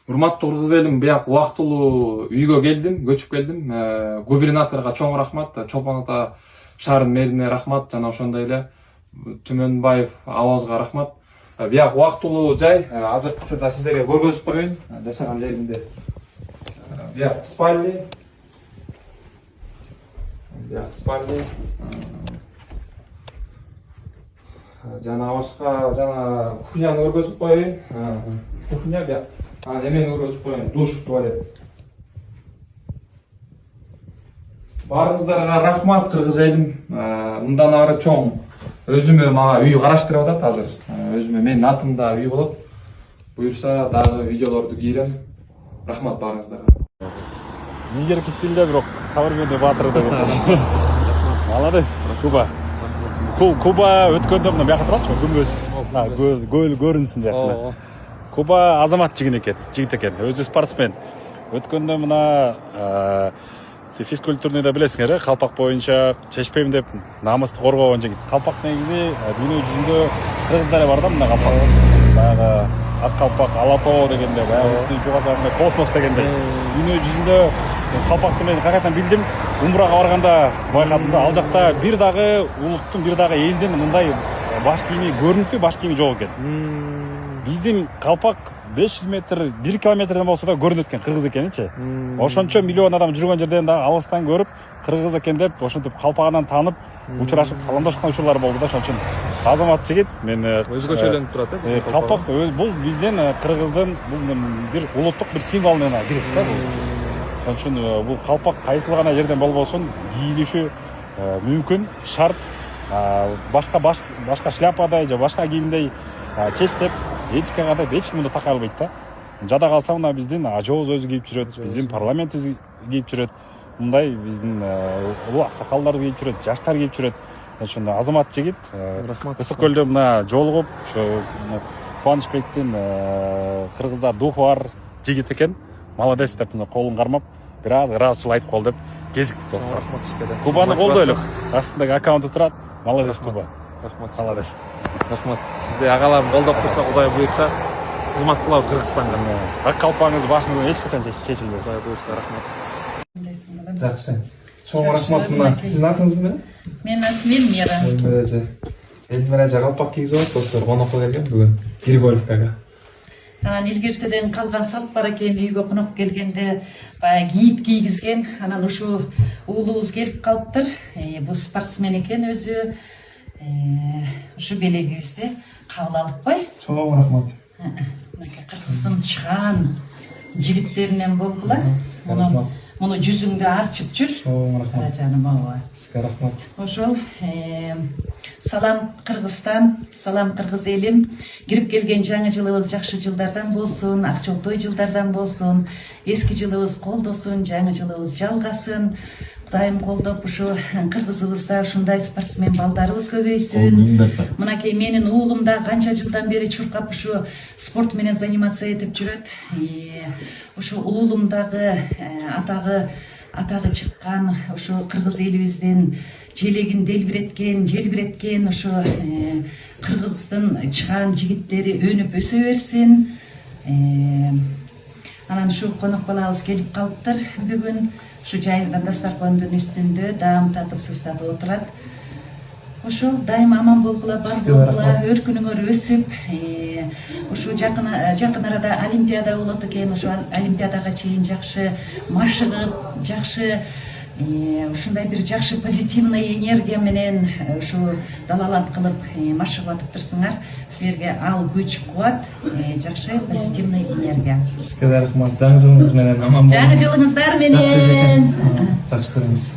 Урматтуу кыргыз элим, бияк убактылуу үйгө келдим, көчүп келдим. Губернаторго чоң рахмат, Чолпон Ата шаарынын мэрине рахмат, жана ошондой эле Түмөнбаев Авазга рахмат. Бияк убактылуу жай, азыркы учурда сиздерге көргөзүп коеюн. Жашаган жеримди. Бияк спальня. Бияк спальня. Жана башка, жана кухняны көргөзүп коеюн. Кухня бияк. Эмени көргөзүп коеюн, душ, туалет. Баарыңыздарга рахмат кыргыз элим. Мындан ары чоң өзүмө мага үй караштырып атат азыр. Өзүмө менин атымда үй болот. Буюрса дагы видеолорду кийрем. Рахмат баарыңыздарга. Нигерки стилде бирок современный батыр деп атат. Молодец, Куба. Куба өткөндө мына бияка турачы, күмбөз. Көл көрүнсүн деп. Куба азамат жигит экен, өзү спортсмен. Өткөндө мына физкультурныйда билесиңер, калпак боюнча чечпейм деп намысты коргогон жигит. Калпак негизи дүйнө жүзүндө кыргыздар бар да, мына калпак. Баягы ак калпак, алапоо дегенде, баягы жогоруда космос дегенде. Дүйнө жүзүндө калпакты мен кайрадан билдим. Умрага барганда байкадым да, ал жакта бир дагы улуттун, бир дагы элдин мындай баш кийими көрүнүктүү, баш кийими жок экен. Биздин калпак 500 метр, 1 километрден болсо да көрүнөт экен, кыргыз экеничи. Ошончо миллион адам жүргөн жерден да алыстан көрүп, кыргыз экен деп, ошентип калпагынан таанып, учурашып саламдашкан учурлар болду да, ошон үчүн азамат жигит. Мен өзгөчөлөнүп турат э. Калпак бул биздин кыргыздын бир улуттук бир символуна кирет да бул. Ошон үчүн бул калпак кайсыл гана жерден болбосун кийилиши мүмкүн, шарт. Башка шляпадай же башка кийимдей чечтеп этикага да эч ким муну такай албайт да. Жада калса мына биздин ажообуз өзү кийип жүрөт, биздин парламентибиз кийип жүрөт, мындай биздин улуу аксакалдарыбыз кийип жүрөт, жаштар кийип жүрөт. Ошон азамат жигит. Рахмат. Ысык көлдө мына жолугуп, ошо Кубанычбектин кыргызда духу бар жигит экен. Молодец деп колун кармап, бир аз ыраазычыл айтып кол деп кезиктик достор. Рахмат сизге. Кубаны колдойлук. Астындагы аккаунту турат. Молодец Куба. Рахмат. Молодец. Рахмат. Сизде агаларым колдоп турса, Кудай буйрса, кызмат кылабыз Кыргызстанга. Ак калпагыңыз башыңыздан эч качан чечилбес. Кудай буйрса, рахмат. Жакшы. Чоң рахмат. Мына сиздин атыңыз эмне? Менин атым Элмира. Элмира калпак кийгизип атат достор, конокко келген бүгүн Григорьевкага. Анан илгертеден калган салт бар экен, үйгө конок келгенде баягы кийит кийгизген. Анан ушу уулубуз келип калыптыр. Бул спортсмен экен өзү. Ушу белегибизди кабыл алып кой. Чоң рахмат. Кыргыздын чыгаан жигиттеринен болгула. Муну жүзүңдү арчып жүр. Чоң рахмат. Жаным ооба. Сизге рахмат. Ошол салам Кыргызстан, салам кыргыз элим. Кирип келген жаңы жылыбыз жакшы жылдардан болсун, акчолтой жылдардан болсун. Эски жылыбыз колдосун, жаңы жылыбыз жалгасын. Кудайым колдоп ушу кыргызыбызда ушундай спортсмен балдарыбыз көбөйсүн. Мынакей менин уулум да канча жылдан бери чуркап ушу спорт менен заниматься этип жүрөт. Ушу уулум дагы атагы чыккан ушу кыргыз элибиздин желегин желбиреткен ушу кыргыздын чыгаан жигиттери өнүп өсө берсин. Анан ушу конок балабыз келип калыптыр бүгүн. Ушу жайылган дастаркондун үстүндө даам татып сыстатып отурат. Ошол дайым аман болгула, бар болгула, өркүнүңөр өсүп, ушу жакын арада Олимпиада болот экен, ушу Олимпиадага чейин жакшы машыгып, жакшы ушундай бир жакшы позитивный энергия менен ушу далалат кылып машыгып атып турсуңар. Силерге ал күч, кубат, жакшы позитивный энергия. Сизге рахмат. Жаңы жылыңыз менен аман болуңуз. Жаңы жылыңыздар менен. Жакшы тұрыңыз.